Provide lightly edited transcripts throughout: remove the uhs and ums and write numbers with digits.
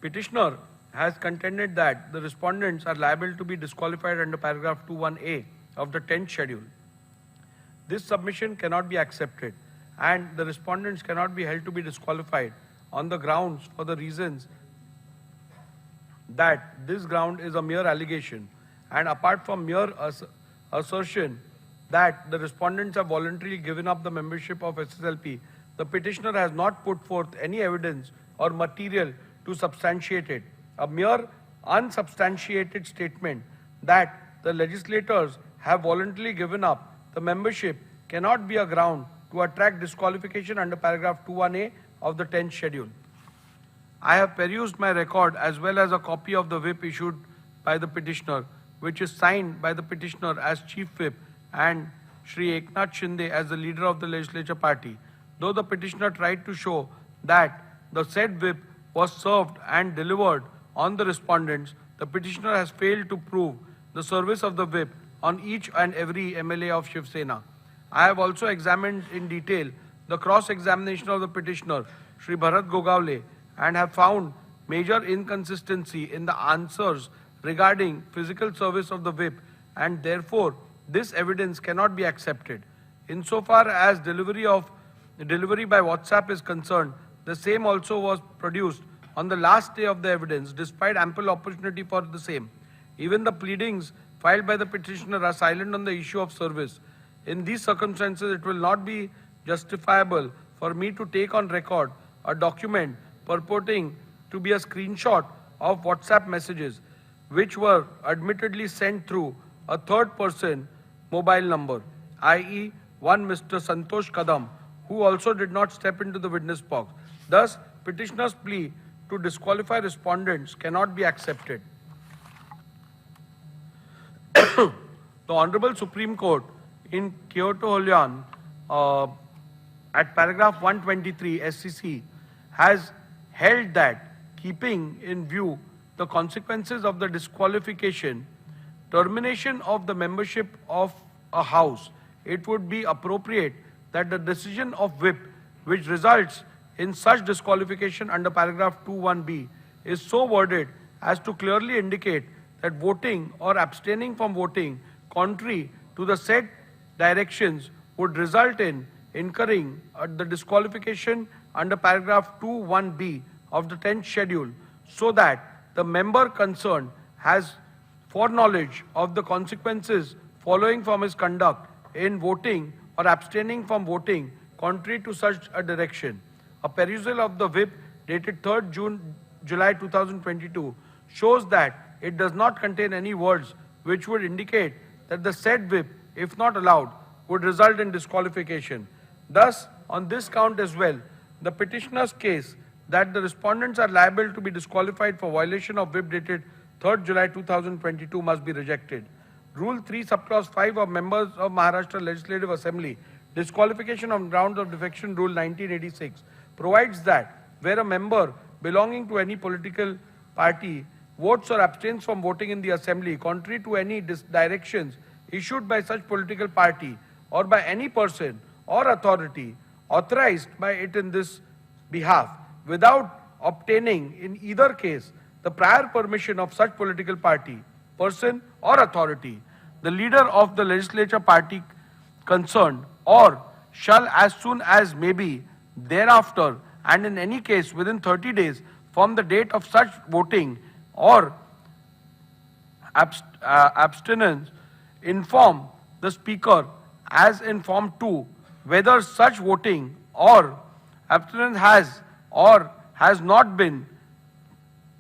Petitioner has contended that the respondents are liable to be disqualified under paragraph 21A of the 10th schedule. This submission cannot be accepted and the respondents cannot be held to be disqualified on the grounds for the reasons that this ground is a mere allegation and apart from mere assertion that the respondents have voluntarily given up the membership of SSLP, the petitioner has not put forth any evidence or material to substantiate it. A mere unsubstantiated statement that the legislators have voluntarily given up the membership cannot be a ground to attract disqualification under paragraph 21A of the 10th schedule. I have perused my record as well as a copy of the whip issued by the petitioner, which is signed by the petitioner as Chief Whip and Shri Eknath Shinde as the leader of the legislature party. Though the petitioner tried to show that the said whip was served and delivered on the respondents, the petitioner has failed to prove the service of the whip on each and every MLA of Shiv Sena. I have also examined in detail the cross-examination of the petitioner, Shri Bharat Gogawle, and have found major inconsistency in the answers regarding physical service of the whip, and therefore this evidence cannot be accepted. Insofar as delivery by WhatsApp is concerned, the same also was produced on the last day of the evidence despite ample opportunity for the same. Even the pleadings filed by the petitioner are silent on the issue of service. In these circumstances, it will not be justifiable for me to take on record a document purporting to be a screenshot of WhatsApp messages which were admittedly sent through a third person mobile number, i.e. one Mr. Santosh Kadam, who also did not step into the witness box. Thus, petitioner's plea to disqualify respondents cannot be accepted. The Honorable Supreme Court in Kyoto Hulyan at paragraph 123 SCC has held that, keeping in view the consequences of the disqualification, termination of the membership of a house, it would be appropriate that the decision of whip which results in such disqualification under paragraph 21B is so worded as to clearly indicate that voting or abstaining from voting contrary to the said directions would result in incurring the disqualification under paragraph 21B of the 10th schedule, so that the member concerned has foreknowledge of the consequences following from his conduct in voting or abstaining from voting contrary to such a direction. A perusal of the whip dated 3rd July 2022 shows that it does not contain any words which would indicate that the said whip, if not allowed, would result in disqualification. Thus, on this count as well, the petitioner's case that the respondents are liable to be disqualified for violation of whip dated 3rd July 2022 must be rejected. Rule 3 subclause 5 of members of Maharashtra Legislative Assembly, disqualification on grounds of defection rule 1986, provides that where a member belonging to any political party votes or abstains from voting in the assembly contrary to any directions issued by such political party or by any person or authority authorized by it in this behalf, without obtaining in either case the prior permission of such political party, person or authority, the leader of the legislature party concerned, or shall as soon as may be thereafter and in any case within 30 days from the date of such voting or abstinence, inform the speaker as in form 2 whether such voting or abstinence has or has not been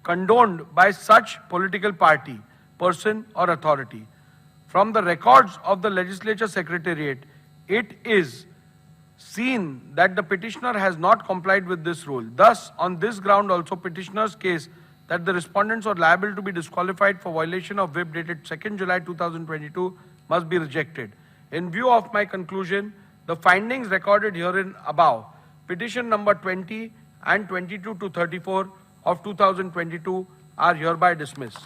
condoned by such political party, person or authority. From the records of the legislature secretariat, it is seen that the petitioner has not complied with this rule. Thus, on this ground also, petitioner's case that the respondents are liable to be disqualified for violation of whip dated 2nd July 2022 must be rejected. In view of my conclusion, the findings recorded herein above, petition number 20 and 22 to 34 of 2022 are hereby dismissed.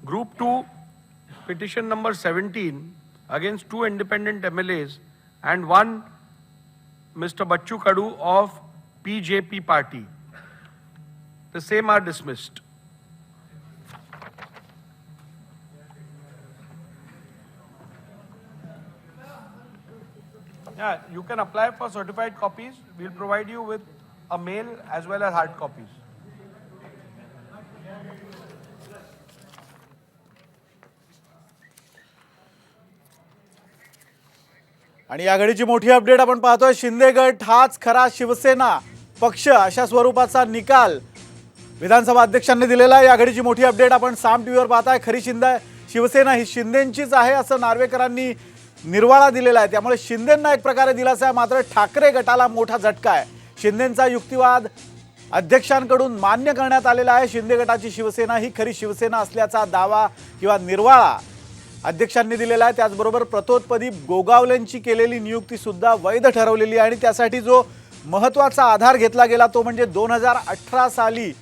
Group 2, petition number 17 against 2 independent MLAs and 1 Mr. Bachchu Kadu of BJP party. The same are dismissed. Yeah, you can apply for certified copies. We'll provide you with a mail as well as hard copies. आणि या घडीची मोठी update आपण पाहतोय. शिंदे गट हाच खरा शिवसेना पक्ष अशा स्वरूपाचा निकाल विधानसभा अध्यक्षांनी दिलेला आहे. या घडीची मोठी अपडेट आपण साम टीव्हीवर पाहताय. खरी शिवसेना ही शिंदेंचीच आहे असं नार्वेकरांनी निर्वाळा दिलेला आहे. त्यामुळे शिंदेंना एक प्रकारे दिलासा आहे, मात्र ठाकरे गटाला मोठा झटका आहे. शिंदेंचा युक्तिवाद अध्यक्षांकडून मान्य करण्यात आलेला आहे. शिंदे गटाची शिवसेना ही खरी शिवसेना असल्याचा दावा किंवा निर्वाळा अध्यक्षांनी दिलेला आहे. त्याचबरोबर प्रतोदपदी गोगावलेंची केलेली नियुक्ती सुद्धा वैध ठरवलेली आहे आणि त्यासाठी जो महत्त्वाचा आधार घेतला गेला तो म्हणजे 2018 साली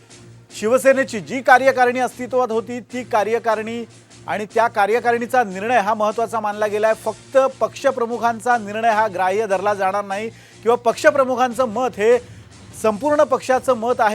शिवसेनेची जी कार्यकारिणी अस्तित्वात होती ती कार्यकारिणी आणि त्या कार्यकारिणीचा निर्णय हा महत्त्वाचा मानला गेला आहे. फक्त पक्षप्रमुखांचा निर्णय हा ग्राह्य धरला जाणार नाही किंवा पक्षप्रमुखांचं मत हे संपूर्ण पक्षाचं मत आहे